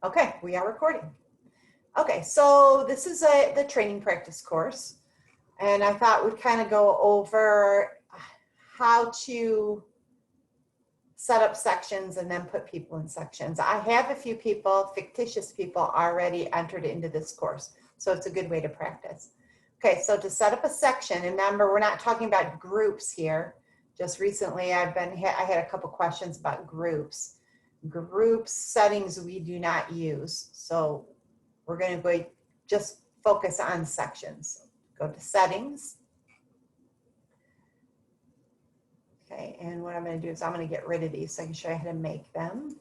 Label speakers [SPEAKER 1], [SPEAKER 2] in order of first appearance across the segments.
[SPEAKER 1] Okay, we are recording. Okay, so this is the training practice course, and I thought we'd kind of go over how to set up sections and then put people in sections. I have a few people, fictitious people, already entered into this course, so it's a good way to practice. Okay, so to set up a section, and remember, we're not talking about groups here. Just recently, I had a couple questions about groups. Group settings we do not use, so we're going to go just focus on sections. Go to settings. Okay, and what I'm going to do is I'm going to get rid of these so I can show you how to make them.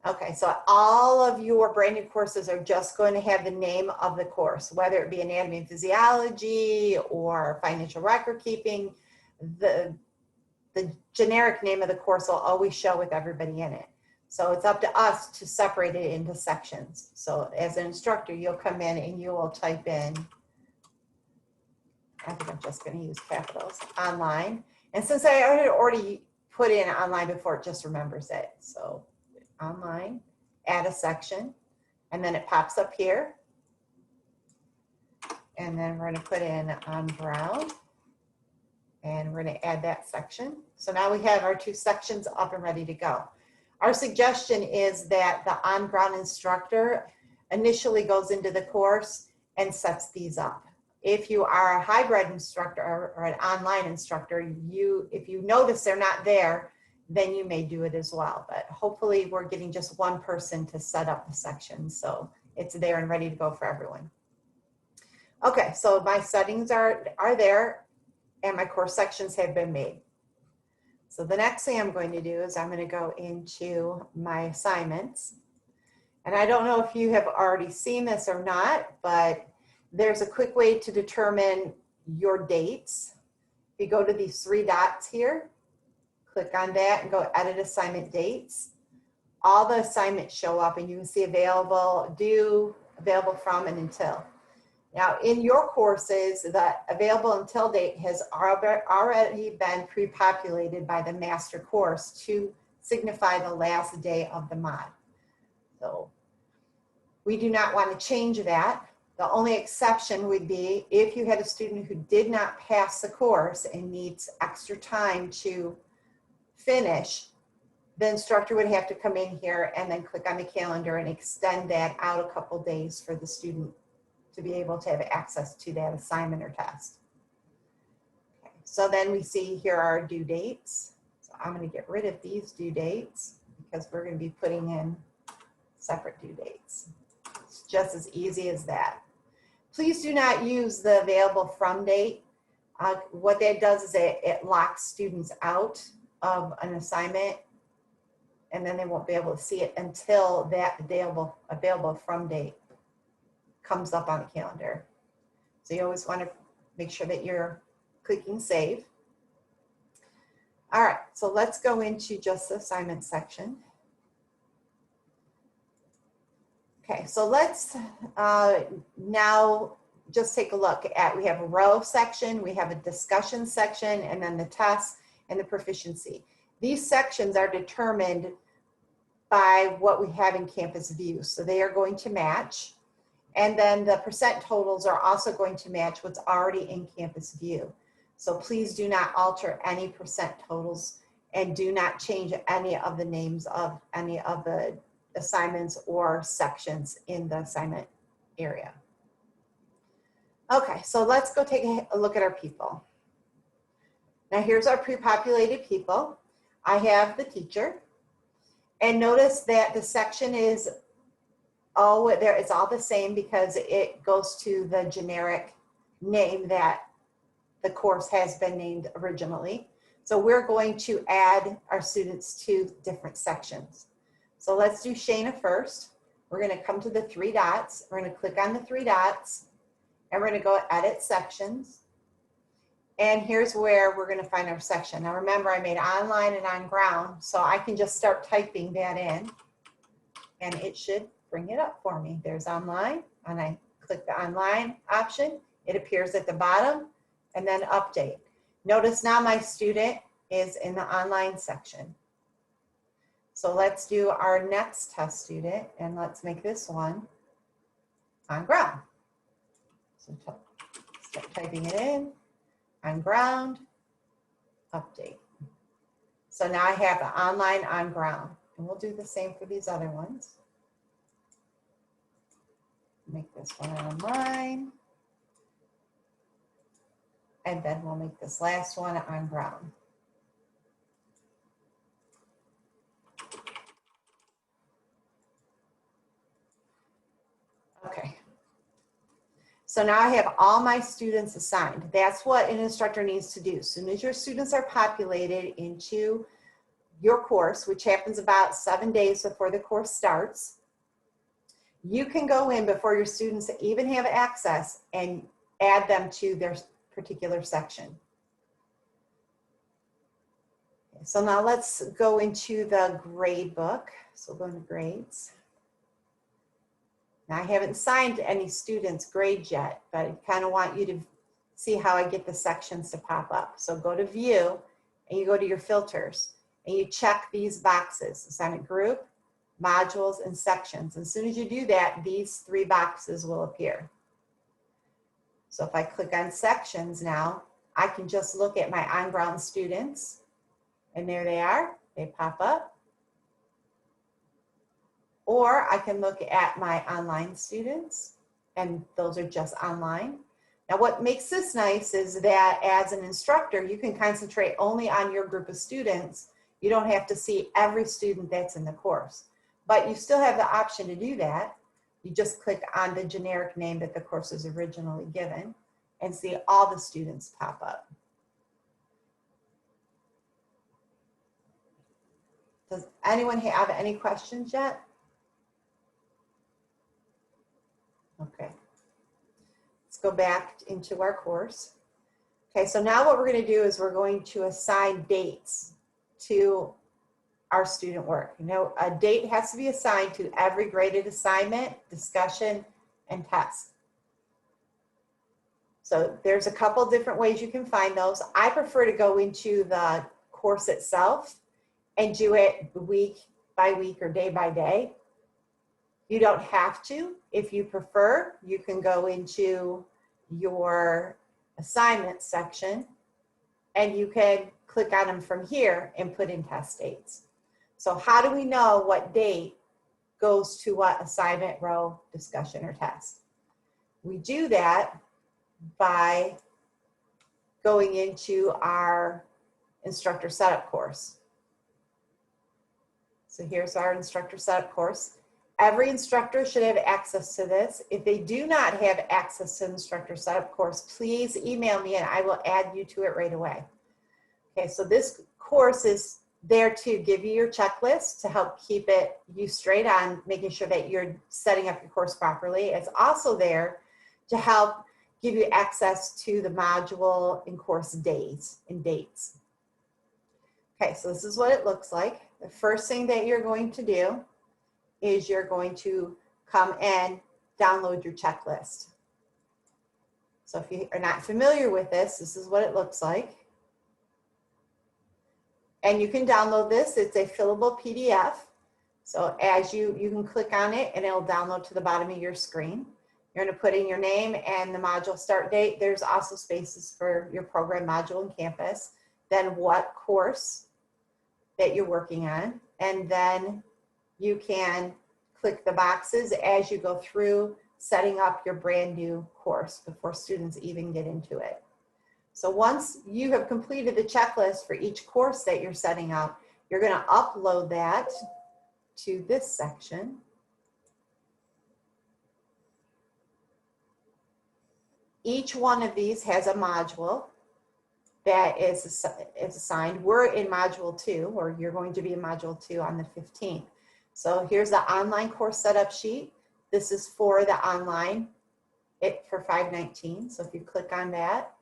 [SPEAKER 1] Okay, so all of your brand new courses are just going to have the name of the course, whether it be anatomy and physiology or financial record keeping. The generic name of the course will always show with everybody in it. So it's up to us to separate it into sections. So as an instructor, you'll come in and you will type in, I think I'm just going to use capitals, online. And since I already put in online before, it just remembers it. So online, add a section, and then it pops up here. And then we're going to put in on Brown. And we're going to add that section. So now we have our two sections up and ready to go. Our suggestion is that the on-ground instructor initially goes into the course and sets these up. If you are a hybrid instructor or an online instructor, if you notice they're not there, then you may do it as well. But hopefully we're getting just one person to set up the section, so it's there and ready to go for everyone. Okay, so my settings are there, and my course sections have been made. So the next thing I'm going to do is I'm going to go into my assignments. And I don't know if you have already seen this or not, but there's a quick way to determine your dates. If you go to these three dots here, click on that and go edit assignment dates. All the assignments show up and you can see available, due, available from, and until. Now, in your courses, the available until date has already been pre-populated by the master course to signify the last day of the mod. So we do not want to change that. The only exception would be if you had a student who did not pass the course and needs extra time to finish, the instructor would have to come in here and then click on the calendar and extend that out a couple days for the student to be able to have access to that assignment or test. Okay, so then we see here are due dates. So I'm going to get rid of these due dates because we're going to be putting in separate due dates. It's just as easy as that. Please do not use the available from date. What that does is it locks students out of an assignment, and then they won't be able to see it until that available from date comes up on the calendar. So you always want to make sure that you're clicking save. All right, so let's go into just the assignment section. Okay, so let's now just take a look at, we have a row section, we have a discussion section, and then the tests and the proficiency. These sections are determined by what we have in Campus View. So they are going to match. And then the percent totals are also going to match what's already in Campus View. So please do not alter any percent totals and do not change any of the names of any of the assignments or sections in the assignment area. Okay, so let's go take a look at our people. Now here's our pre-populated people. I have the teacher. And notice that the section is it's all the same because it goes to the generic name that the course has been named originally. So we're going to add our students to different sections. So let's do Shayna first. We're going to come to the three dots. We're going to click on the three dots and we're going to go edit sections. And here's where we're going to find our section. Now remember, I made online and on ground, so I can just start typing that in and it should bring it up for me. There's online, and I click the online option. It appears at the bottom, and then update. Notice now my student is in the online section. So let's do our next test student, and let's make this one on ground. So start typing it in, on ground, update. So now I have the online on ground, and we'll do the same for these other ones. Make this one online. And then we'll make this last one on ground. Okay. So now I have all my students assigned. That's what an instructor needs to do. As soon as your students are populated into your course, which happens about 7 days before the course starts, you can go in before your students even have access and add them to their particular section. So now let's go into the grade book. So we'll go into grades. Now I haven't assigned any students grades yet, but I kind of want you to see how I get the sections to pop up. So go to view and you go to your filters and you check these boxes, assignment group, modules, and sections. As soon as you do that, these 3 boxes will appear. So if I click on sections now, I can just look at my on-ground students, and there they are, they pop up. Or I can look at my online students, and those are just online. Now what makes this nice is that as an instructor, you can concentrate only on your group of students. You don't have to see every student that's in the course, but you still have the option to do that. You just click on the generic name that the course was originally given and see all the students pop up. Does anyone have any questions yet? Okay, let's go back into our course. Okay, so now what we're going to do is we're going to assign dates to our student work. You know, a date has to be assigned to every graded assignment, discussion, and test. So there's a couple different ways you can find those. I prefer to go into the course itself and do it week by week or day by day. You don't have to. If you prefer, you can go into your assignment section and you can click on them from here and put in test dates. So how do we know what date goes to what assignment, row, discussion, or test? We do that by going into our instructor setup course. So here's our instructor setup course. Every instructor should have access to this. If they do not have access to the instructor setup course, please email me and I will add you to it right away. Okay, so this course is there to give you your checklist to help keep you straight on making sure that you're setting up your course properly. It's also there to help give you access to the module and course days and dates. Okay, so this is what it looks like. The first thing that you're going to do is you're going to come and download your checklist. So if you are not familiar with this, this is what it looks like. And you can download this. It's a fillable PDF. So as you can click on it and it'll download to the bottom of your screen. You're going to put in your name and the module start date. There's also spaces for your program, module, and campus. Then what course that you're working on. And then you can click the boxes as you go through setting up your brand new course before students even get into it. So once you have completed the checklist for each course that you're setting up, you're going to upload that to this section. Each one of these has a module that is assigned. We're in module 2, or you're going to be in module 2 on the 15th. So here's the online course setup sheet. This is for the online, for 519. So if you click on that,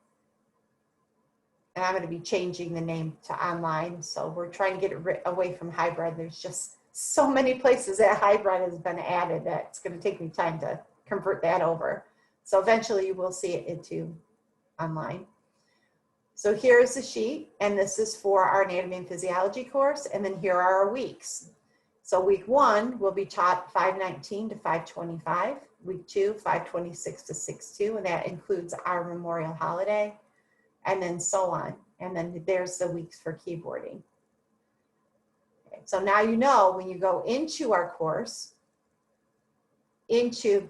[SPEAKER 1] and I'm going to be changing the name to online. So we're trying to get it away from hybrid. There's just so many places that hybrid has been added that it's going to take me time to convert that over. So eventually you will see it into online. So here's the sheet, and this is for our anatomy and physiology course. And then here are our weeks. So week 1 will be taught 519 to 525. Week 2, 526 to 62, and that includes our Memorial holiday, and then so on. And then there's the weeks for keyboarding. Okay, so now you know when you go into our course, into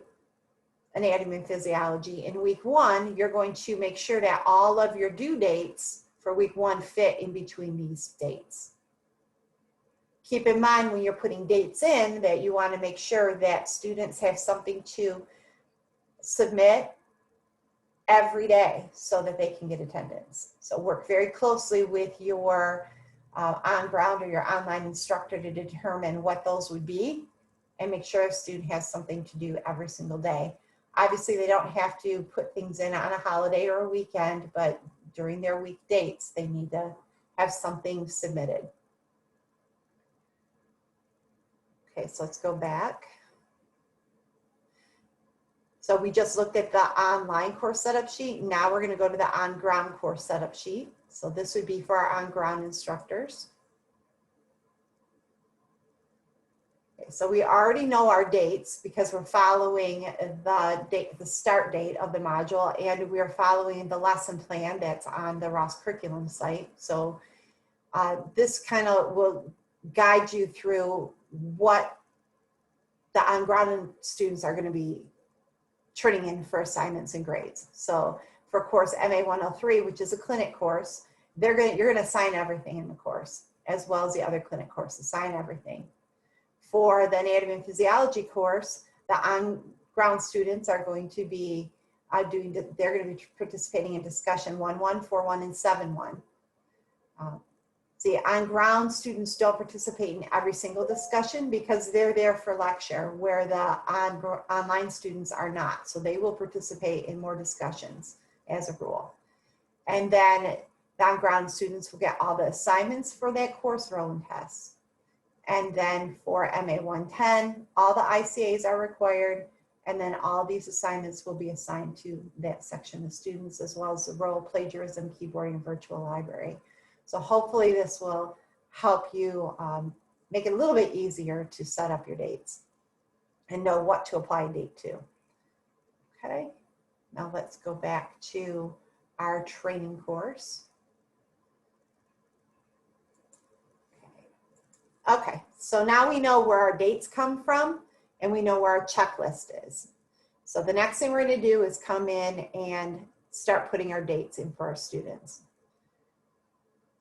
[SPEAKER 1] anatomy and physiology, in week 1, you're going to make sure that all of your due dates for week 1 fit in between these dates. Keep in mind when you're putting dates in that you want to make sure that students have something to submit every day so that they can get attendance. So work very closely with your on-ground or your online instructor to determine what those would be and make sure a student has something to do every single day. Obviously, they don't have to put things in on a holiday or a weekend, but during their week dates, they need to have something submitted. Okay, so let's go back. So we just looked at the online course setup sheet. Now we're going to go to the on-ground course setup sheet. So this would be for our on-ground instructors. Okay, so we already know our dates because we're following the start date of the module, and we are following the lesson plan that's on the Ross Curriculum site. So this kind of will guide you through what the on-ground students are going to be turning in for assignments and grades. So for course MA 103, which is a clinic course, you're going to assign everything in the course, as well as the other clinic courses, assign everything. For the anatomy and physiology course, the on-ground students are going to be they're going to be participating in discussion 1.1, 4.1, and 7.1. The on-ground students don't participate in every single discussion because they're there for lecture, where the online students are not. So they will participate in more discussions as a rule. And then the on-ground students will get all the assignments for that course, roll and tests. And then for MA 110, all the ICAs are required, and then all these assignments will be assigned to that section of students, as well as the role, plagiarism, keyboarding, and virtual library. So hopefully this will help you make it a little bit easier to set up your dates and know what to apply a date to. Okay, now let's go back to our training course. Okay, so now we know where our dates come from and we know where our checklist is. So the next thing we're going to do is come in and start putting our dates in for our students.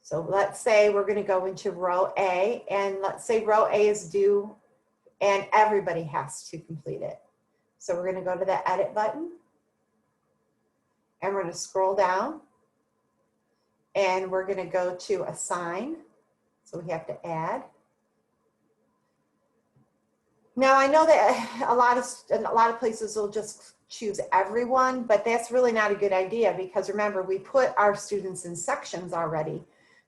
[SPEAKER 1] So let's say we're going to go into row A, and let's say row A is due and everybody has to complete it. So we're going to go to the edit button and we're going to scroll down and we're going to go to assign. So we have to add. Now I know that a lot of places will just choose everyone, but that's really not a good idea because remember, we put our students in sections already.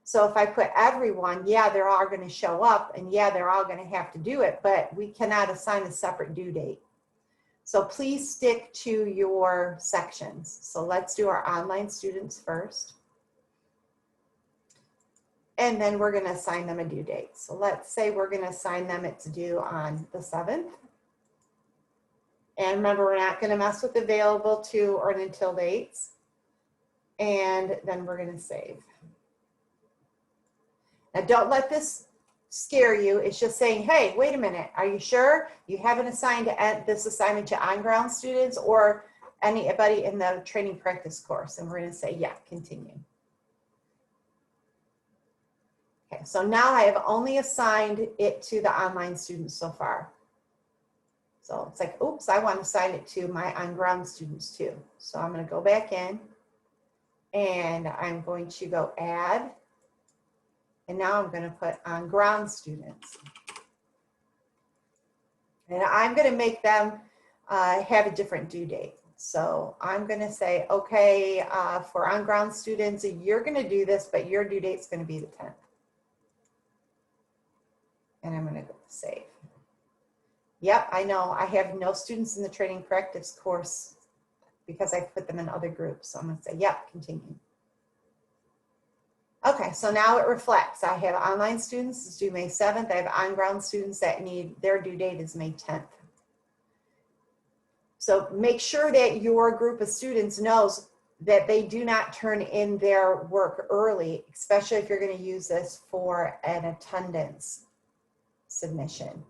[SPEAKER 1] So if I put everyone, yeah, they're all going to show up and yeah, they're all going to have to do it, but we cannot assign a separate due date. So please stick to your sections. So let's do our online students first. And then we're going to assign them a due date. So let's say we're going to assign them it's due on the 7th. And remember, we're not going to mess with available to or until dates. And then we're going to save. Now don't let this scare you. It's just saying, hey, wait a minute. Are you sure you haven't assigned this assignment to on-ground students or anybody in the training practice course? And we're going to say, yeah, continue. Okay, so now I have only assigned it to the online students so far. So it's like, oops, I want to assign it to my on-ground students too. So I'm going to go back in and I'm going to go add. And now I'm going to put on-ground students. And I'm going to make them have a different due date. So I'm going to say, okay, for on-ground students, you're going to do this, but your due date is going to be the 10th. And I'm going to go save. Yep, I know I have no students in the training practice course because I put them in other groups. So I'm going to say, yep, continue. Okay, so now it reflects. I have online students, it's due May 7th. I have on-ground students that need, their due date is May 10th. So make sure that your group of students knows that they do not turn in their work early, especially if you're going to use this for an attendance submission.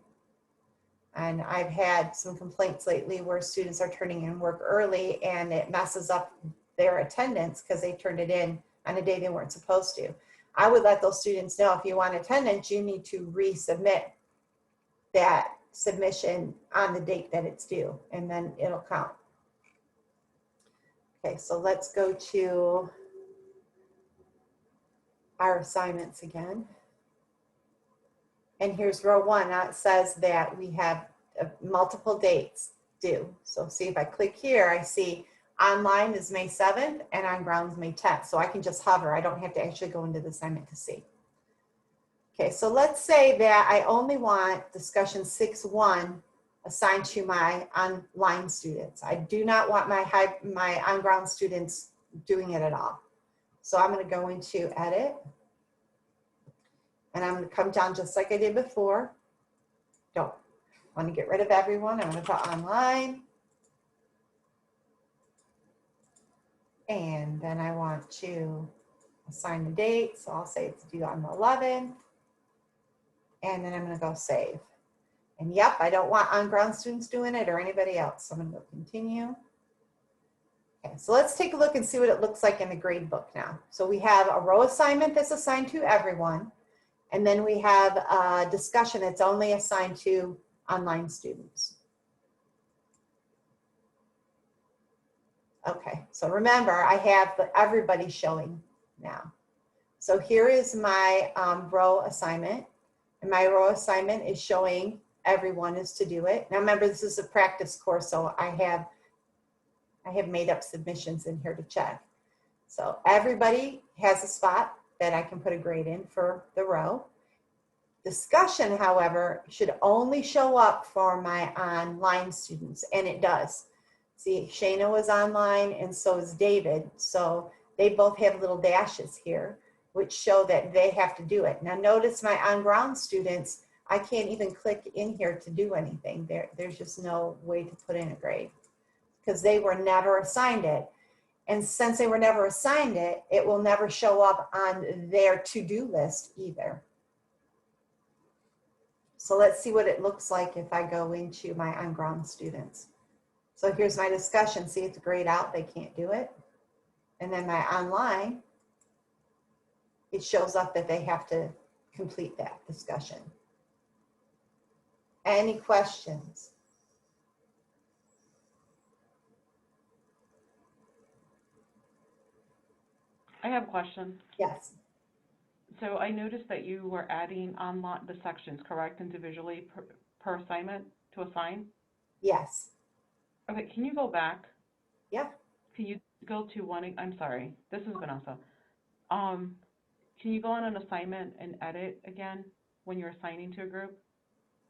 [SPEAKER 1] And I've had some complaints lately where students are turning in work early and it messes up their attendance because they turned it in on a day they weren't supposed to. I would let those students know if you want attendance, you need to resubmit that submission on the date that it's due, and then it'll count. Okay, so let's go to our assignments again. And here's row 1. Now it says that we have multiple dates due. So see if I click here, I see online is May 7th and on ground is May 10th. So I can just hover. I don't have to actually go into the assignment to see. Okay, so let's say that I only want discussion 6.1 assigned to my online students. I do not want my on-ground students doing it at all. So I'm going to go into edit. And I'm going to come down just like I did before. Don't want to get rid of everyone. I'm going to put online. And then I want to assign the date. So I'll say it's due on the 11th. And then I'm going to go save. And yep, I don't want on-ground students doing it or anybody else. So I'm going to go continue. Okay, so let's take a look and see what it looks like in the grade book now. So we have a row assignment that's assigned to everyone. And then we have a discussion that's only assigned to online students. Okay, so remember, I have everybody showing now. So here is my row assignment. And my row assignment is showing everyone is to do it. Now remember, this is a practice course, so I have made up submissions in here to check. So everybody has a spot that I can put a grade in for the row. Discussion, however, should only show up for my online students, and it does. See, Shayna was online and so is David. So they both have little dashes here, which show that they have to do it. Now notice my on-ground students, I can't even click in here to do anything. There's just no way to put in a grade because they were never assigned it. And since they were never assigned it, it will never show up on their to-do list either. So let's see what it looks like if I go into my on-ground students. So here's my discussion. See, it's grayed out. They can't do it. And then my online, it shows up that they have to complete that discussion. Any questions?
[SPEAKER 2] I have a question.
[SPEAKER 1] Yes.
[SPEAKER 2] So I noticed that you were adding online the sections, correct, individually per assignment to assign?
[SPEAKER 1] Yes.
[SPEAKER 2] Okay, can you go back?
[SPEAKER 1] Yeah.
[SPEAKER 2] Can you go to one, I'm sorry, this is Vanessa. Can you go on an assignment and edit again when you're assigning to a group?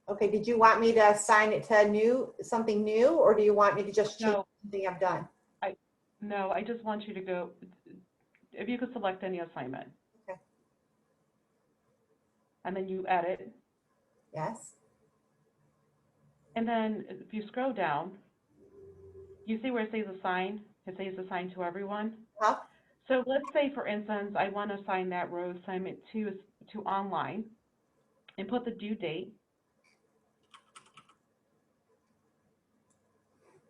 [SPEAKER 1] Okay, did you want me to assign it to something new, or do you want me to just change something I've done?
[SPEAKER 2] No, I just want you to go, if you could select any assignment.
[SPEAKER 1] Okay.
[SPEAKER 2] And then you edit.
[SPEAKER 1] Yes.
[SPEAKER 2] And then if you scroll down, you see where it says assign? It says assign to everyone.
[SPEAKER 1] Huh?
[SPEAKER 2] So let's say, for instance, I want to assign that row assignment to online and put the due date.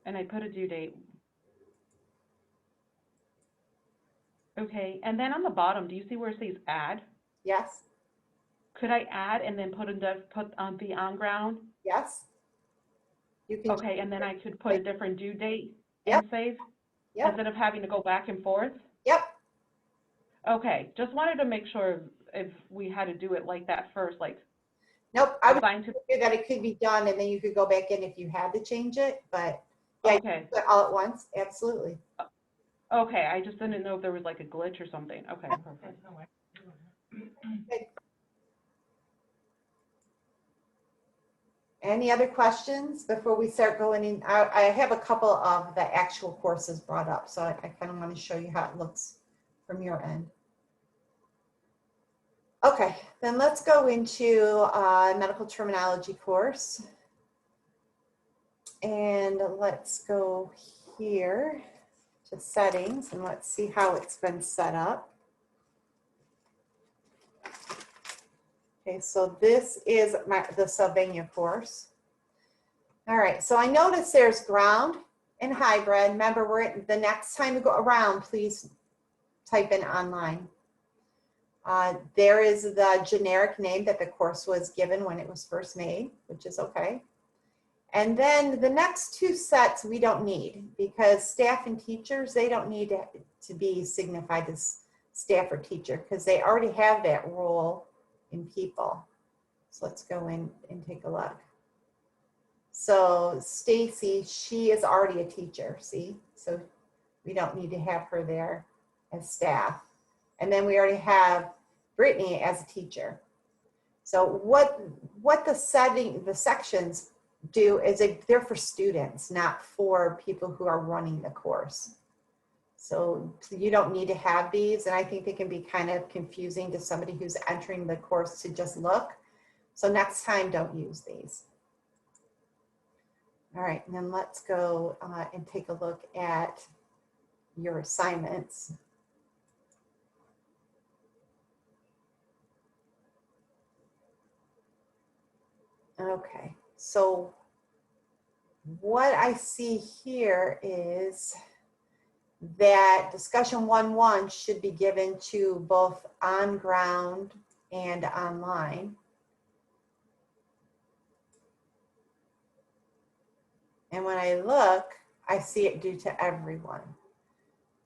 [SPEAKER 2] And I put a due date. Okay, and then on the bottom, do you see where it says add?
[SPEAKER 1] Yes.
[SPEAKER 2] Could I add and then put on the on ground?
[SPEAKER 1] Yes. You can.
[SPEAKER 2] Okay, and then I could put a different due date
[SPEAKER 1] Yep.
[SPEAKER 2] and save?
[SPEAKER 1] Yep.
[SPEAKER 2] Instead of having to go back and forth?
[SPEAKER 1] Yep.
[SPEAKER 2] Okay, just wanted to make sure if we had to do it like that first, like.
[SPEAKER 1] Nope, I would figure that it could be done and then you could go back in if you had to change it, but yeah,
[SPEAKER 2] okay.
[SPEAKER 1] You can do it all at once, absolutely.
[SPEAKER 2] Okay, I just didn't know if there was like a glitch or something. Okay, perfect.
[SPEAKER 1] Okay. Any other questions before we start going in? I have a couple of the actual courses brought up, so I kind of want to show you how it looks from your end. Okay, then let's go into medical terminology course. And let's go here to settings and let's see how it's been set up. Okay, so this is the Sylvania course. All right, so I notice there's ground and hybrid. Remember, the next time you go around, please type in online. There is the generic name that the course was given when it was first made, which is okay. And then the next two sets we don't need, because staff and teachers, they don't need to be signified as staff or teacher because they already have that role in people. So let's go in and take a look. So Stacy, she is already a teacher, see? So we don't need to have her there as staff. And then we already have Brittany as a teacher. So what the sections do is they're for students, not for people who are running the course. So you don't need to have these, and I think they can be kind of confusing to somebody who's entering the course to just look. So next time, don't use these. All right, and then let's go and take a look at your assignments. Okay, so what I see here is that discussion 1.1 should be given to both on ground and online. And when I look, I see it due to everyone.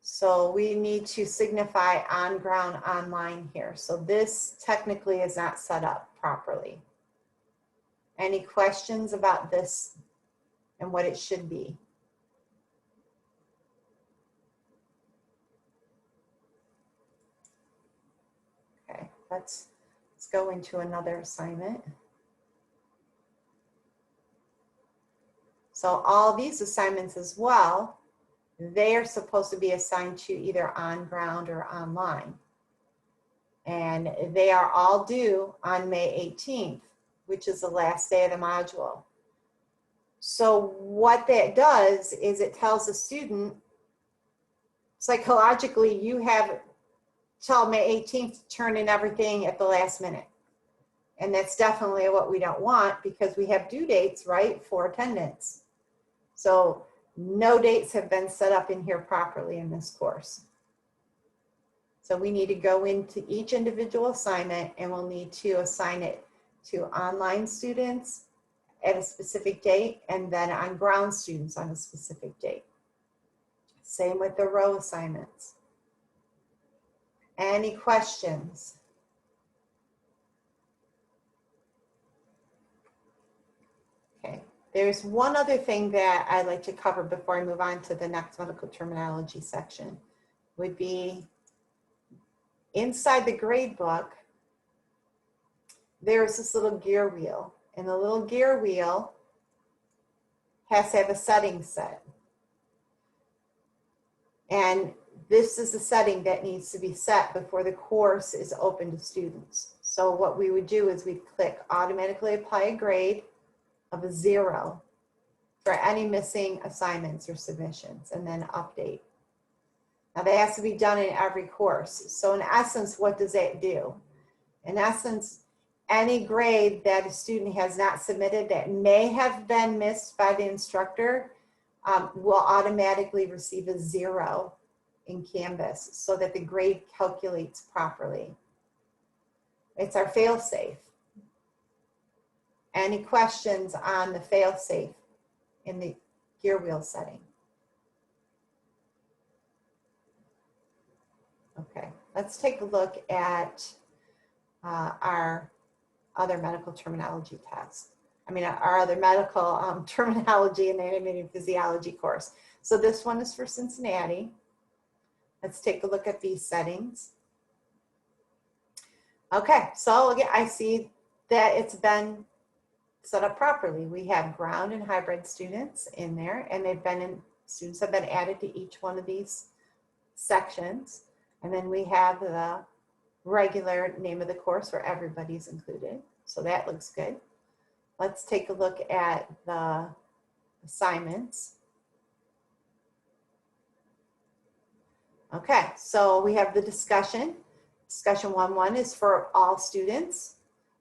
[SPEAKER 1] So we need to signify on ground online here. So this technically is not set up properly. Any questions about this and what it should be? Okay, let's go into another assignment. So all these assignments as well, they are supposed to be assigned to either on ground or online. And they are all due on May 18th, which is the last day of the module. So what that does is it tells the student, psychologically, you have till May 18th to turn in everything at the last minute. And that's definitely what we don't want because we have due dates, right, for attendance. So no dates have been set up in here properly in this course. So we need to go into each individual assignment and we'll need to assign it to online students at a specific date and then on ground students on a specific date. Same with the row assignments. Any questions? Okay, there's one other thing that I'd like to cover before I move on to the next medical terminology section, would be inside the grade book, there's this little gear wheel, and the little gear wheel has to have a setting set. And this is the setting that needs to be set before the course is open to students. So what we would do is we'd click automatically apply a grade of a 0 for any missing assignments or submissions, and then update. Now that has to be done in every course. So in essence, what does that do? In essence, any grade that a student has not submitted that may have been missed by the instructor will automatically receive a 0 in Canvas so that the grade calculates properly. It's our fail-safe. Any questions on the fail-safe in the gear wheel setting? Okay, let's take a look at our other medical terminology test. I mean, our other medical terminology and anatomy and physiology course. So this one is for Cincinnati. Let's take a look at these settings. Okay, so again, I see that it's been set up properly. We have ground and hybrid students in there, and students have been added to each one of these sections. And then we have the regular name of the course where everybody's included. So that looks good. Let's take a look at the assignments. Okay, so we have the discussion. Discussion 1.1 is for all students.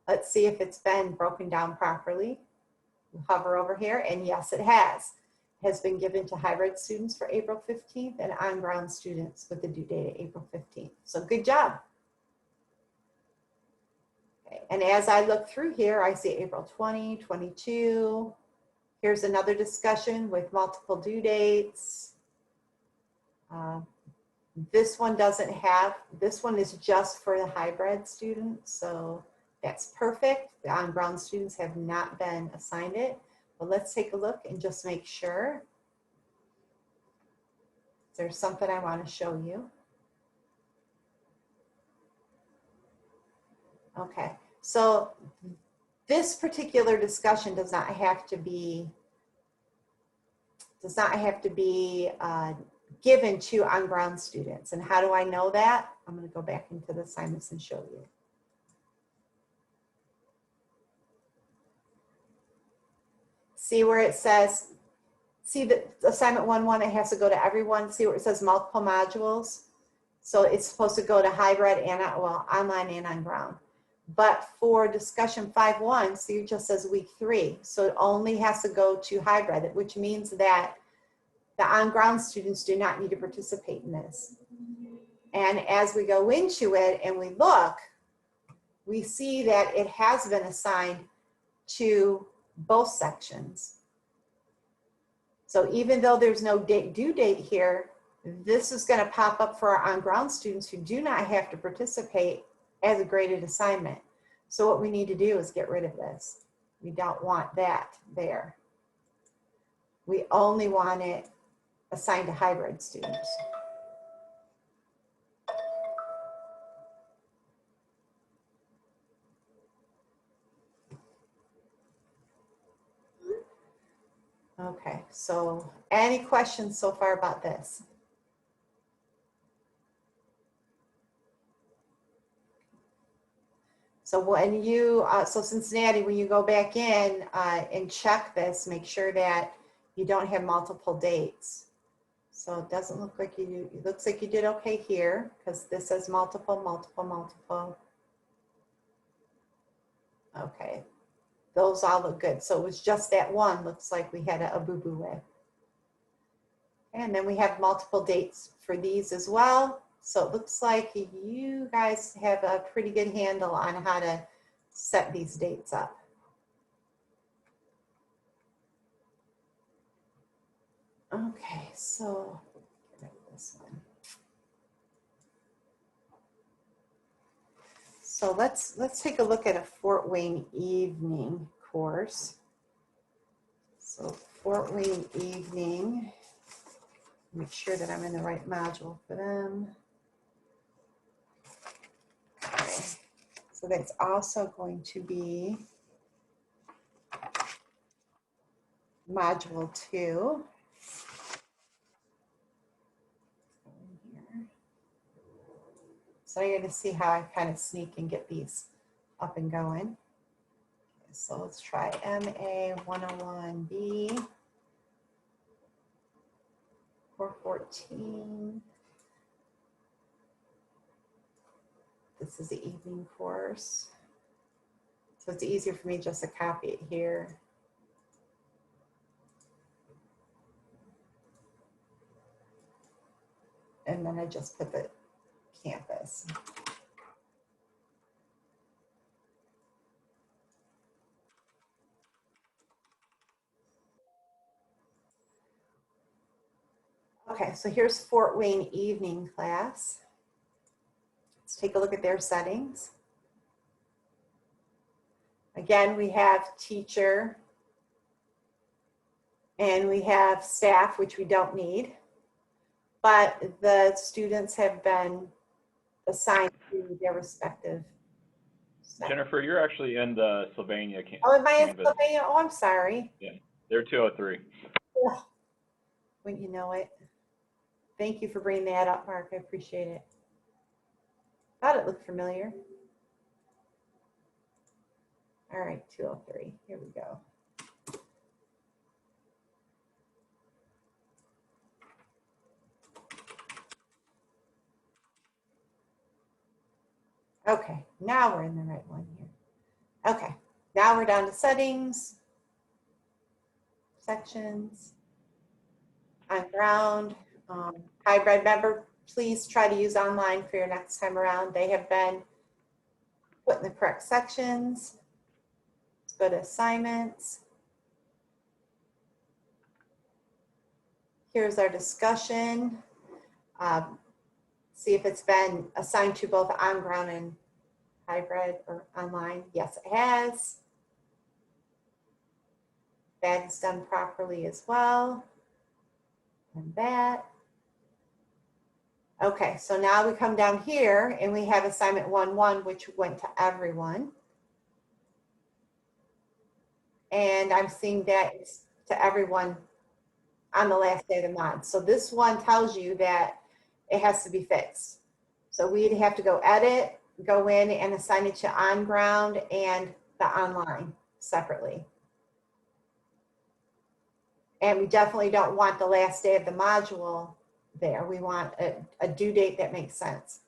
[SPEAKER 1] Let's see if it's been broken down properly. We'll hover over here, and yes, it has. It has been given to hybrid students for April 15th and on-ground students with the due date of April 15th. So good job. Okay, and as I look through here, I see April 20, 22. Here's another discussion with multiple due dates. This one doesn't have, this one is just for the hybrid students, so that's perfect. The on-ground students have not been assigned it, but let's take a look and just make sure. There's something I want to show you. Okay, so this particular discussion does not have to be given to on-ground students. And how do I know that? I'm going to go back into the assignments and show you. See where it says, see the assignment 1.1, it has to go to everyone. See where it says multiple modules? So it's supposed to go to hybrid and, well, online and on-ground. But for discussion 5.1, see it just says week 3. So it only has to go to hybrid, which means that the on-ground students do not need to participate in this. And as we go into it and we look, we see that it has been assigned to both sections. So even though there's no due date here, this is going to pop up for our on-ground students who do not have to participate as a graded assignment. So what we need to do is get rid of this. We don't want that there. We only want it assigned to hybrid students. Okay, so any questions so far about this? So when you, so Cincinnati, when you go back in and check this, make sure that you don't have multiple dates. So it doesn't look like you, it looks like you did okay here because this says multiple, multiple, multiple. Okay, those all look good. So it was just that one looks like we had a boo-boo with. And then we have multiple dates for these as well. So it looks like you guys have a pretty good handle on how to set these dates up. Okay, so get rid of this one. So let's take a look at a Fort Wayne evening course. So Fort Wayne evening, make sure that I'm in the right module for them. Okay. So that's also going to be module 2. So you're going to see how I kind of sneak and get these up and going. Okay, so let's try MA 101B 414. This is the evening course. So it's easier for me just to copy it here. And then I just put the campus. Okay, so here's Fort Wayne evening class. Let's take a look at their settings. Again, we have teacher and we have staff, which we don't need, but the students have been assigned to their respective staff.
[SPEAKER 3] Jennifer, you're actually in the Sylvania campus.
[SPEAKER 1] Oh, am I in Sylvania? Oh, I'm sorry.
[SPEAKER 3] Yeah, they're 203.
[SPEAKER 1] Ugh. Wouldn't you know it? Thank you for bringing that up, Mark. I appreciate it. Thought it looked familiar. All right, 203. Here we go. Okay, now we're in the right one here. Okay, now we're down to settings, sections, on ground. Hybrid member, please try to use online for your next time around. They have been put in the correct sections. Let's go to assignments. Here's our discussion. See if it's been assigned to both on ground and hybrid or online. Yes, it has. That is done properly as well. And that. Okay, so now we come down here and we have assignment 1-1, which went to everyone. And I'm seeing that it's to everyone on the last day of the month. So this one tells you that it has to be fixed. So we'd have to go edit, go in and assign it to on ground and the online separately. And we definitely don't want the last day of the module there. We want a due date that makes sense.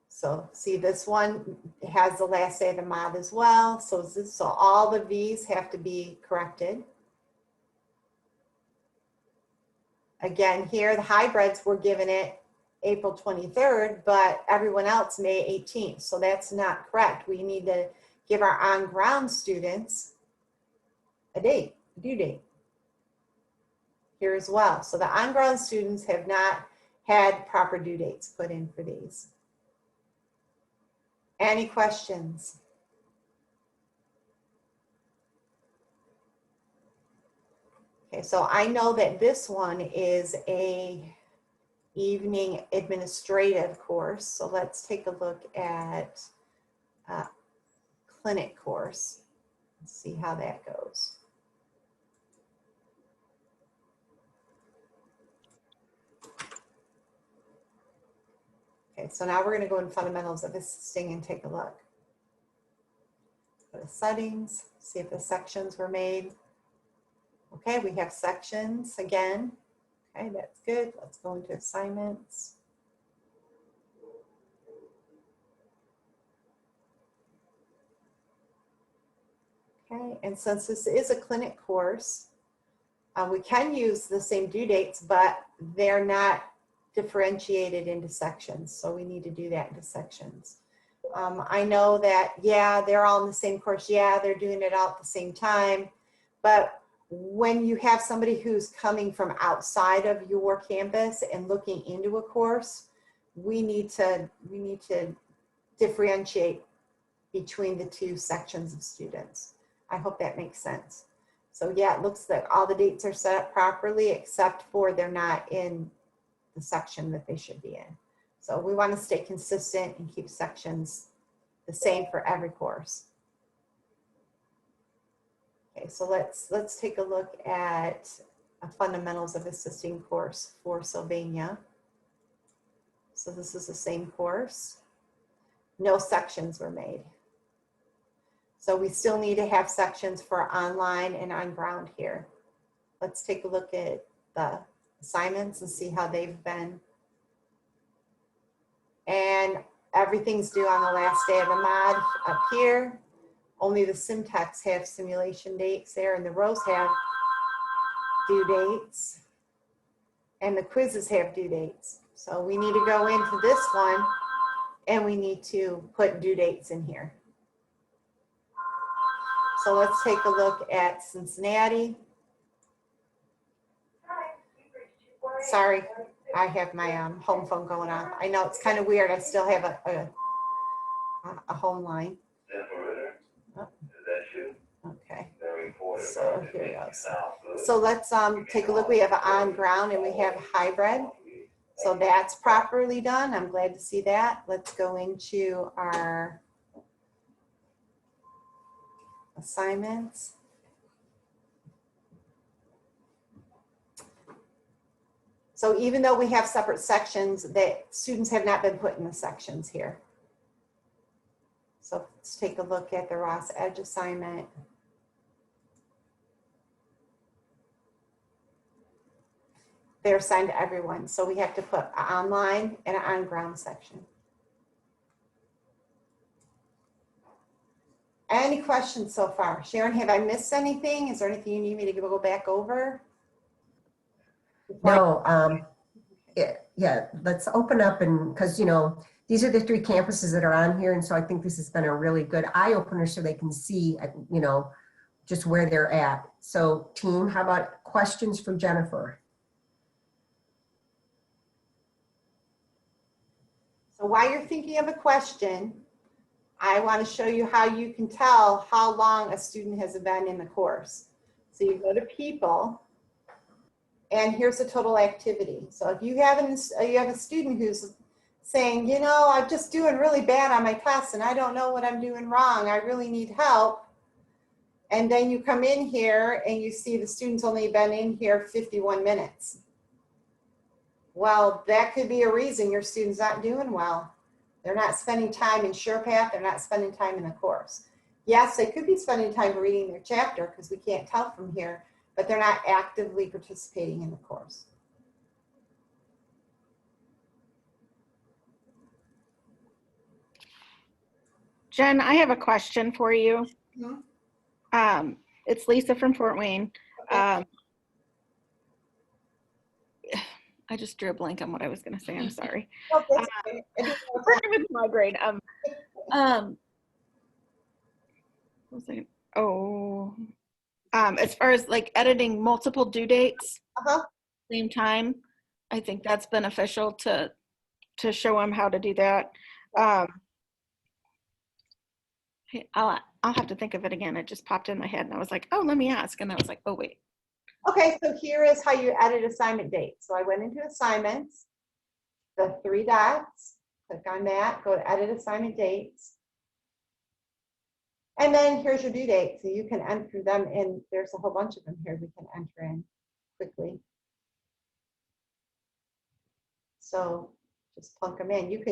[SPEAKER 1] So see, this one has the last day of the mod as well. So all the V's have to be corrected. Again, here the hybrids were given it April 23rd, but everyone else May 18th. So that's not correct. We need to give our on-ground students a date, a due date here as well. So the on-ground students have not had proper due dates put in for these. Any questions? Okay, so I know that this one is a evening administrative course. So let's take a look at clinic course and see how that goes. Okay, so now we're going to go in fundamentals of assisting and take a look. Go to settings, see if the sections were made. Okay, we have sections again. Okay, that's good. Let's go into assignments. Okay, and since this is a clinic course, we can use the same due dates, but they're not differentiated into sections. So we need to do that into sections. I know that, yeah, they're all in the same course. Yeah, they're doing it all at the same time. But when you have somebody who's coming from outside of your campus and looking into a course, we need to differentiate between the two sections of students. I hope that makes sense. So yeah, it looks like all the dates are set up properly, except for they're not in the section that they should be in. So we want to stay consistent and keep sections the same for every course. Okay, so let's take a look at a fundamentals of assisting course for Sylvania. So this is the same course. No sections were made. So we still need to have sections for online and on ground here. Let's take a look at the assignments and see how they've been. And everything's due on the last day of the mod up here. Only the Simtex have simulation dates there, and the rows have due dates, and the quizzes have due dates. So we need to go into this one and we need to put due dates in here. So let's take a look at Cincinnati. Sorry, I have my home phone going on. I know it's kind of weird. I still have a home line. Oh. Okay, so here we go. So let's take a look. We have on ground and we have hybrid. So that's properly done. I'm glad to see that. Let's go into our assignments. So even though we have separate sections, that students have not been put in the sections here. So let's take a look at the Ross Edge assignment. They're assigned to everyone. So we have to put an online and an on-ground section. Any questions so far? Sharon, have I missed anything? Is there anything you need me to go back over?
[SPEAKER 4] No, yeah, let's open up and, because, you know, these are the 3 campuses that are on here. And so I think this has been a really good eye opener so they can see, you know, just where they're at. So team, how about questions for Jennifer?
[SPEAKER 1] So while you're thinking of a question, I want to show you how you can tell how long a student has been in the course. So you go to people, and here's the total activity. So if you have a student who's saying, you know, I'm just doing really bad on my tests and I don't know what I'm doing wrong, I really need help. And then you come in here and you see the student's only been in here 51 minutes. Well, that could be a reason your student's not doing well. They're not spending time in SurePath, they're not spending time in the course. Yes, they could be spending time reading their chapter because we can't tell from here, but they're not actively participating in the course.
[SPEAKER 5] Jen, I have a question for you.
[SPEAKER 1] Mhm.
[SPEAKER 5] It's Lisa from Fort Wayne.
[SPEAKER 1] Okay.
[SPEAKER 5] I just drew a blank on what I was going to say. I'm sorry.
[SPEAKER 1] Oh, that's okay. I do know what's
[SPEAKER 5] Working with migraine. What was I? Oh, as far as like editing multiple due dates
[SPEAKER 1] Uh-huh.
[SPEAKER 5] same time, I think that's beneficial to show them how to do that. Hey, I'll have to think of it again. It just popped in my head and I was like, oh, let me ask. And I was like, oh, wait.
[SPEAKER 1] Okay, so here is how you edit assignment dates. So I went into assignments, the 3 dots, click on that, go to edit assignment dates. And then here's your due date. So you can enter them in. There's a whole bunch of them here we can enter in quickly. So just plunk them in. You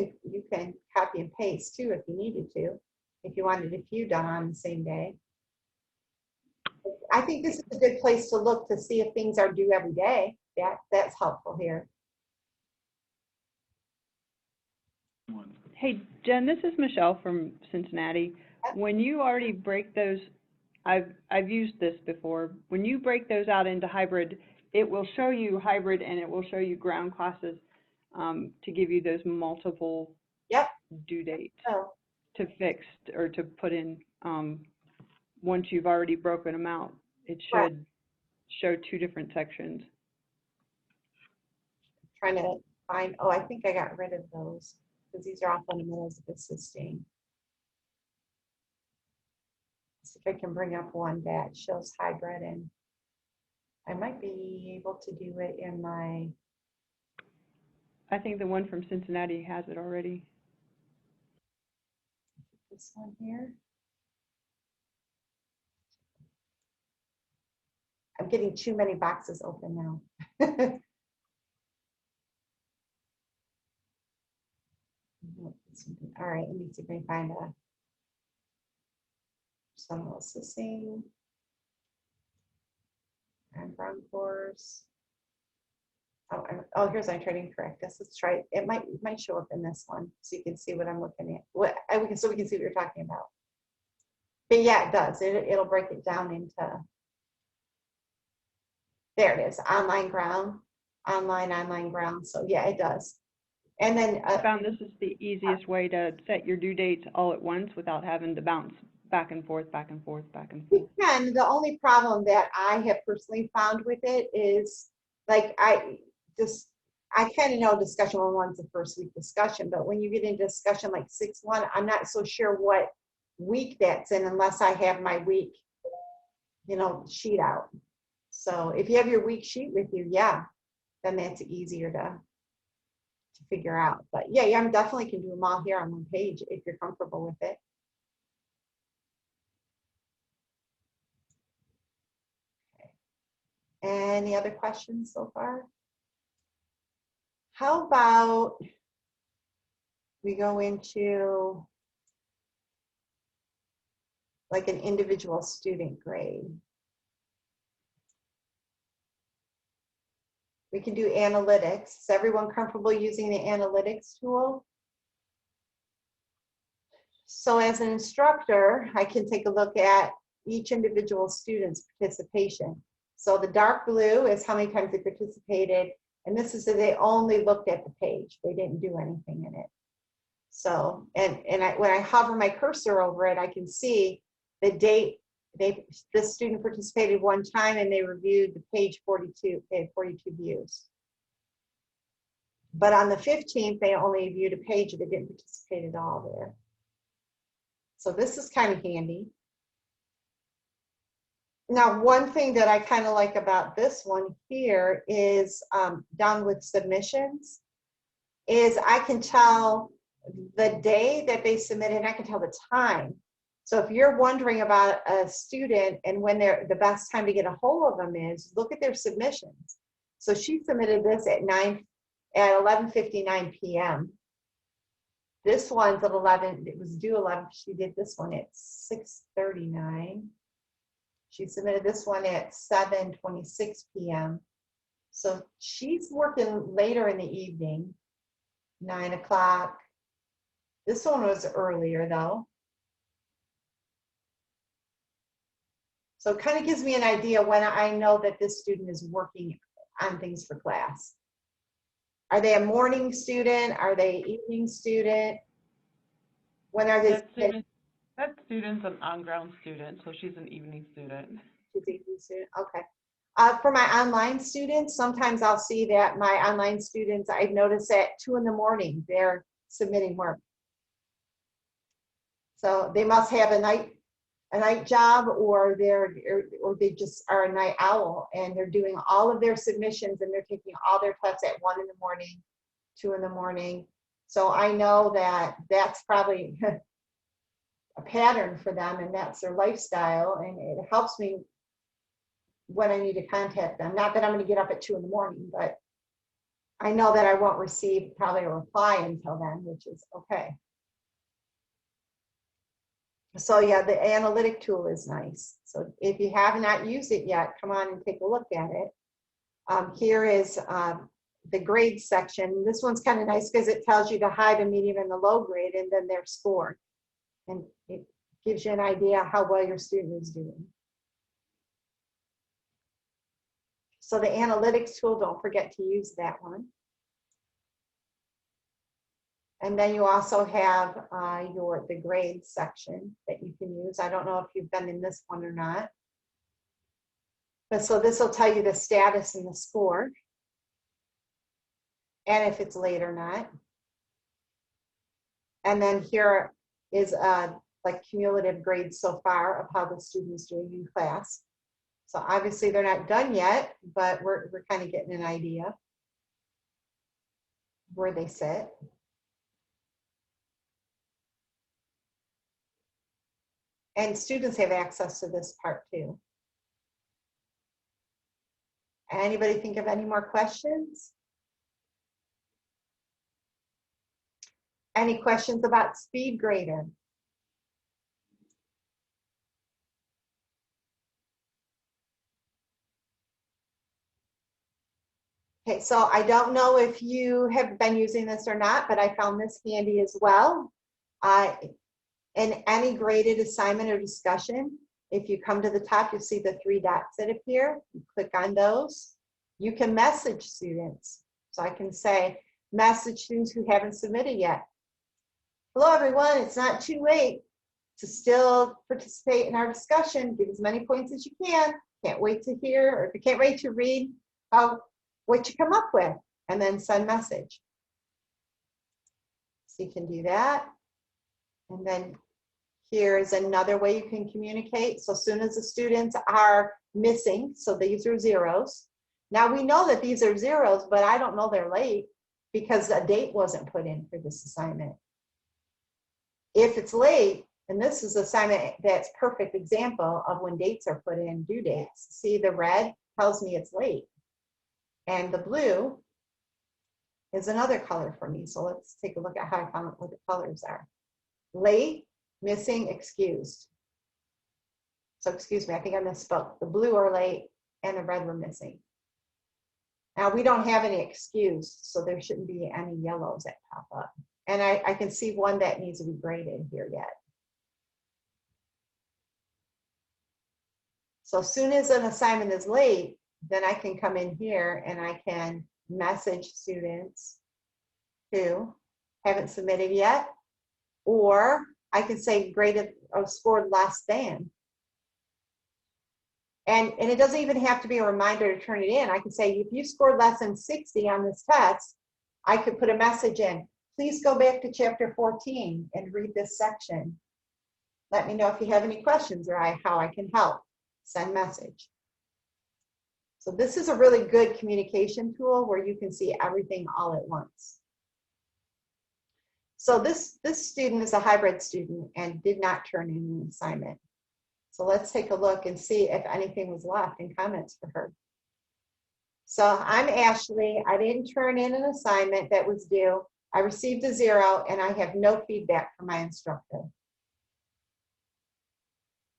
[SPEAKER 1] can copy and paste too if you needed to, if you wanted a few done on the same day. I think this is a good place to look to see if things are due every day. That's helpful here.
[SPEAKER 2] Hey, Jen, this is Michelle from Cincinnati. When you already break those, I've used this before. When you break those out into hybrid, it will show you hybrid and it will show you ground classes to give you those multiple
[SPEAKER 1] Yep.
[SPEAKER 2] due dates
[SPEAKER 1] So
[SPEAKER 2] to fix or to put in. Once you've already broken them out, it
[SPEAKER 1] Right.
[SPEAKER 2] should show 2 different sections.
[SPEAKER 1] trying to find, oh, I think I got rid of those because these are all fundamentals of assisting. See if I can bring up one that shows hybrid, and I might be able to do it in my,
[SPEAKER 2] I think the one from Cincinnati has it already.
[SPEAKER 1] this one here. I'm getting too many boxes open now. All right, let me see if I can find a some assisting and ground course. Oh, here's my trading practice. Let's try it. It might show up in this one, so you can see what I'm looking at. So we can see what you're talking about. But yeah, it does. It'll break it down into. There it is. Online ground, online ground. So yeah, it does. And then
[SPEAKER 2] I found this is the easiest way to set your due dates all at once without having to bounce back and forth, back and forth, back and forth.
[SPEAKER 1] and the only problem that I have personally found with it is, like, I kind of know discussion 1-1's the first week discussion, but when you get into discussion like 6-1, I'm not so sure what week that's in unless I have my week, sheet out. So if you have your week sheet with you, yeah, then that's easier to figure out. But yeah, I definitely can do them all here on one page if you're comfortable with it. Okay. Any other questions so far? How about we go into like an individual student grade? We can do analytics. Is everyone comfortable using the analytics tool? So as an instructor, I can take a look at each individual student's participation. So the dark blue is how many times they participated, and this is that they only looked at the page. They didn't do anything in it. So, when I hover my cursor over it, I can see the date this student participated one time and they reviewed the page 42, they had 42 views. But on the 15th, they only viewed a page, they didn't participate at all there. So this is kind of handy. Now, one thing that I kind of like about this one here is down with submissions, is I can tell the day that they submitted, and I can tell the time. So if you're wondering about a student and when the best time to get a hold of them is, look at their submissions. So she submitted this at 11:59 p.m. This one's at 11, it was due 11, she did this one at 6:39. She submitted this one at 7:26 p.m. So she's working later in the evening, 9 o'clock. This one was earlier though. So it kind of gives me an idea when I know that this student is working on things for class. Are they a morning student? Are they evening student? When are they?
[SPEAKER 6] That student's an on-ground student, so she's an evening student.
[SPEAKER 1] She's evening student, okay. For my online students, sometimes I'll see that my online students, I've noticed at 2 in the morning, they're submitting work. So they must have a night job, or they just are a night owl, and they're doing all of their submissions and they're taking all their tests at 1 in the morning, 2 in the morning. So I know that that's probably a pattern for them, and that's their lifestyle, and it helps me when I need to contact them. Not that I'm going to get up at 2 in the morning, but I know that I won't receive probably a reply until then, which is okay. So yeah, the analytic tool is nice. So if you have not used it yet, come on and take a look at it. Here is the grade section. This one's kind of nice because it tells you the high, the medium, and the low grade, and then their score. And it gives you an idea how well your student is doing. So the analytics tool, don't forget to use that one. And then you also have the grades section that you can use. I don't know if you've been in this one or not. But so this will tell you the status and the score, and if it's late or not. And then here is like cumulative grades so far of how the student's doing in class. So obviously they're not done yet, but we're kind of getting an idea where they sit. And students have access to this part too. Anybody think of any more questions? Any questions about SpeedGrader? Okay, so I don't know if you have been using this or not, but I found this handy as well. In any graded assignment or discussion, if you come to the top, you'll see the 3 dots that appear. You click on those. You can message students. So I can say, message students who haven't submitted yet. Hello, everyone. It's not too late to still participate in our discussion. Give as many points as you can. Can't wait to hear, or if you can't wait to read what you come up with, and then send message. So you can do that. And then here is another way you can communicate. So as soon as the students are missing, so these are zeros. Now we know that these are zeros, but I don't know they're late because a date wasn't put in for this assignment. If it's late, and this is assignment that's perfect example of when dates are put in, due dates. See, the red tells me it's late, and the blue is another color for me. So let's take a look at how I found what the colors are. Late, missing, excused. So excuse me, I think I misspoke. The blue are late and the red were missing. Now we don't have any excused, so there shouldn't be any yellows that pop up. And I can see one that needs to be graded here yet. So as soon as an assignment is late, then I can come in here and I can message students who haven't submitted yet, or I can say graded or scored less than. And it doesn't even have to be a reminder to turn it in. I can say, if you scored less than 60 on this test, I could put a message in, please go back to chapter 14 and read this section. Let me know if you have any questions or how I can help. Send message. So this is a really good communication tool where you can see everything all at once. So this student is a hybrid student and did not turn in an assignment. So let's take a look and see if anything was left in comments for her. So I'm Ashley. I didn't turn in an assignment that was due. I received a 0 and I have no feedback from my instructor.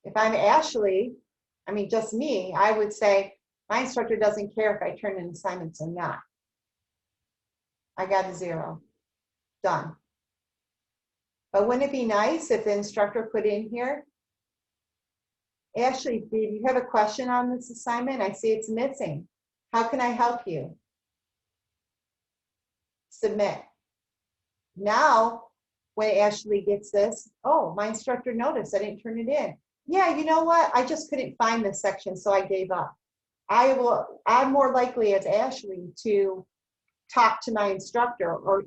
[SPEAKER 1] If I'm Ashley, I mean, just me, I would say, my instructor doesn't care if I turn in assignments or not. I got a 0. Done. But wouldn't it be nice if the instructor put in here, Ashley, do you have a question on this assignment? I see it's missing. How can I help you? Submit. Now, when Ashley gets this, oh, my instructor noticed I didn't turn it in. Yeah, you know what? I just couldn't find this section, so I gave up. I'm more likely as Ashley to talk to my instructor or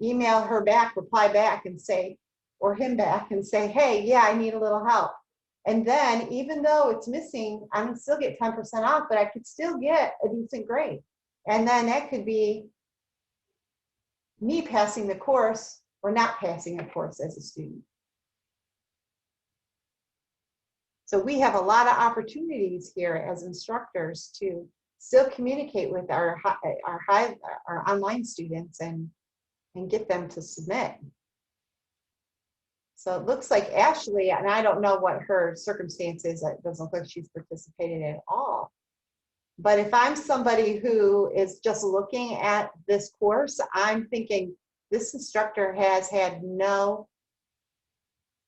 [SPEAKER 1] email her back, reply back and say, or him back and say, hey, yeah, I need a little help. And then even though it's missing, I'm gonna still get 10% off, but I could still get a decent grade. And then that could be me passing the course or not passing a course as a student. So we have a lot of opportunities here as instructors to still communicate with our online students and get them to submit. So it looks like Ashley, and I don't know what her circumstance is, it doesn't look like she's participated at all. But if I'm somebody who is just looking at this course, I'm thinking this instructor has had no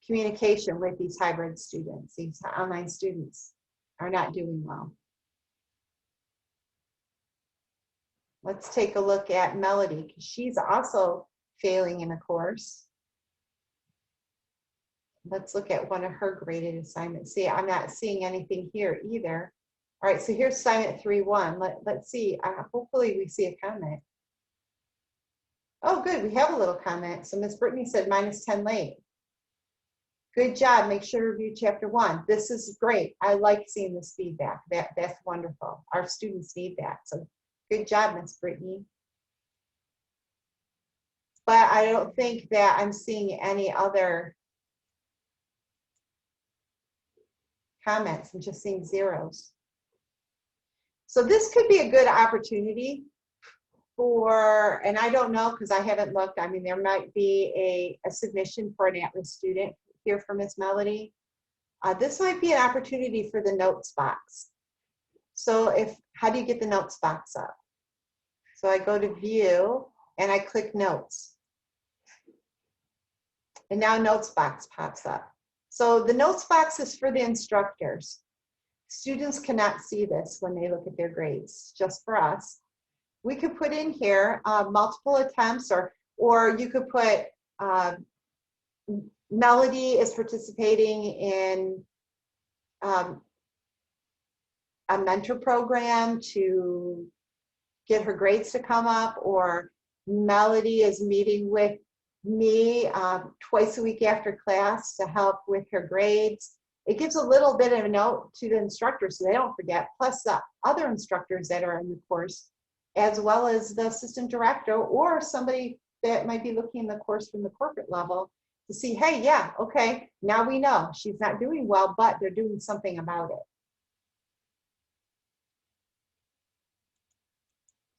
[SPEAKER 1] communication with these hybrid students. These online students are not doing well. Let's take a look at Melody, because she's also failing in a course. Let's look at one of her graded assignments. See, I'm not seeing anything here either. All right, so here's assignment 3-1. Let's see, hopefully we see a comment. Oh, good, we have a little comment. So Miss Brittany said -10 late. Good job, make sure to review chapter 1. This is great. I like seeing this feedback. That's wonderful. Our students need that. So good job, Miss Brittany. But I don't think that I'm seeing any other comments. I'm just seeing zeros. So this could be a good opportunity for, and I don't know because I haven't looked. I mean, there might be a submission for an at-risk student here for Miss Melody. This might be an opportunity for the notes box. So how do you get the notes box up? So I go to view and I click notes. And now notes box pops up. So the notes box is for the instructors. Students cannot see this when they look at their grades, just for us. We could put in here multiple attempts, or you could put Melody is participating in a mentor program to get her grades to come up, or Melody is meeting with me twice a week after class to help with her grades. It gives a little bit of a note to the instructors so they don't forget, plus the other instructors that are in the course, as well as the assistant director or somebody that might be looking in the course from the corporate level to see, hey, yeah, okay, now we know she's not doing well, but they're doing something about it.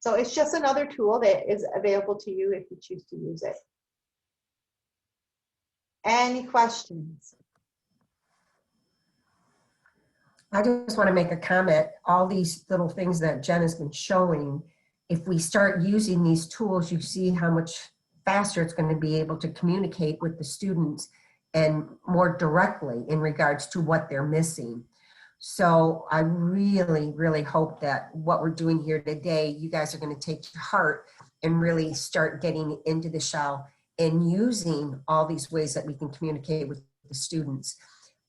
[SPEAKER 1] So it's just another tool that is available to you if you choose to use it. Any questions?
[SPEAKER 4] I just want to make a comment. All these little things that Jen has been showing, if we start using these tools, you see how much faster it's going to be able to communicate with the students and more directly in regards to what they're missing. So I really, really hope that what we're doing here today, you guys are going to take to heart and really start getting into the shell and using all these ways that we can communicate with the students.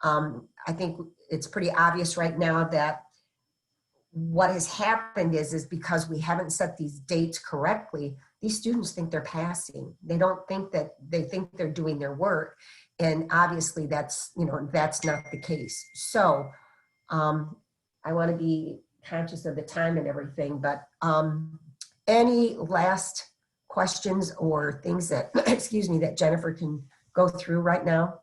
[SPEAKER 4] I think it's pretty obvious right now that what has happened is because we haven't set these dates correctly, these students think they're passing. They don't think that, they think they're doing their work. And obviously that's, that's not the case. So I want to be conscious of the time and everything, but any last questions or things that, excuse me, that Jennifer can go through right now?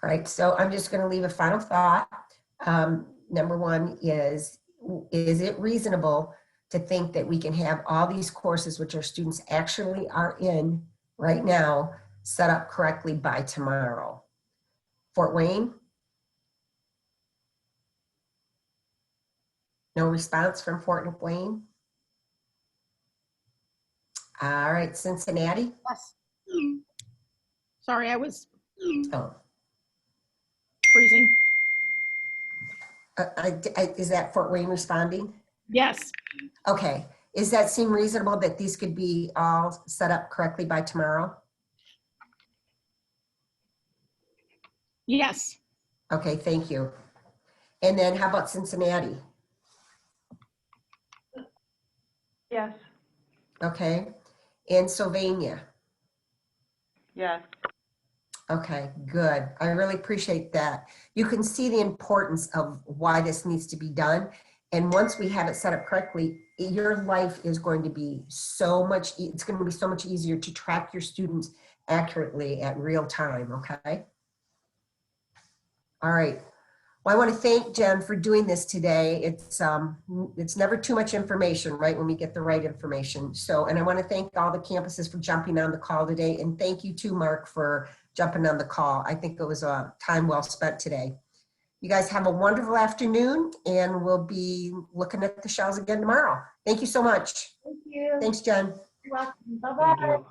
[SPEAKER 4] All right, so I'm just going to leave a final thought. Number one is it reasonable to think that we can have all these courses, which our students actually are in right now, set up correctly by tomorrow? Fort Wayne? No response from Fort Wayne? All right, Cincinnati?
[SPEAKER 5] Yes. Sorry, I was
[SPEAKER 4] Oh,
[SPEAKER 5] freezing.
[SPEAKER 4] is that Fort Wayne responding?
[SPEAKER 5] Yes.
[SPEAKER 4] Okay, does that seem reasonable that these could be all set up correctly by tomorrow?
[SPEAKER 5] Yes.
[SPEAKER 4] Okay, thank you. And then how about Cincinnati?
[SPEAKER 6] Yes.
[SPEAKER 4] Okay, and Sylvania?
[SPEAKER 6] Yes.
[SPEAKER 4] Okay, good. I really appreciate that. You can see the importance of why this needs to be done. And once we have it set up correctly, your life is going to be so much, it's going to be so much easier to track your students accurately at real time, okay? All right. Well, I want to thank Jen for doing this today. It's never too much information, right, when we get the right information. So, and I want to thank all the campuses for jumping on the call today. And thank you too, Mark, for jumping on the call. I think it was a time well spent today. You guys have a wonderful afternoon, and we'll be looking at the shells again tomorrow. Thank you so much.
[SPEAKER 1] Thank you.
[SPEAKER 4] Thanks, Jen.
[SPEAKER 1] You're welcome.
[SPEAKER 6] Thank
[SPEAKER 1] Bye-bye.
[SPEAKER 6] you.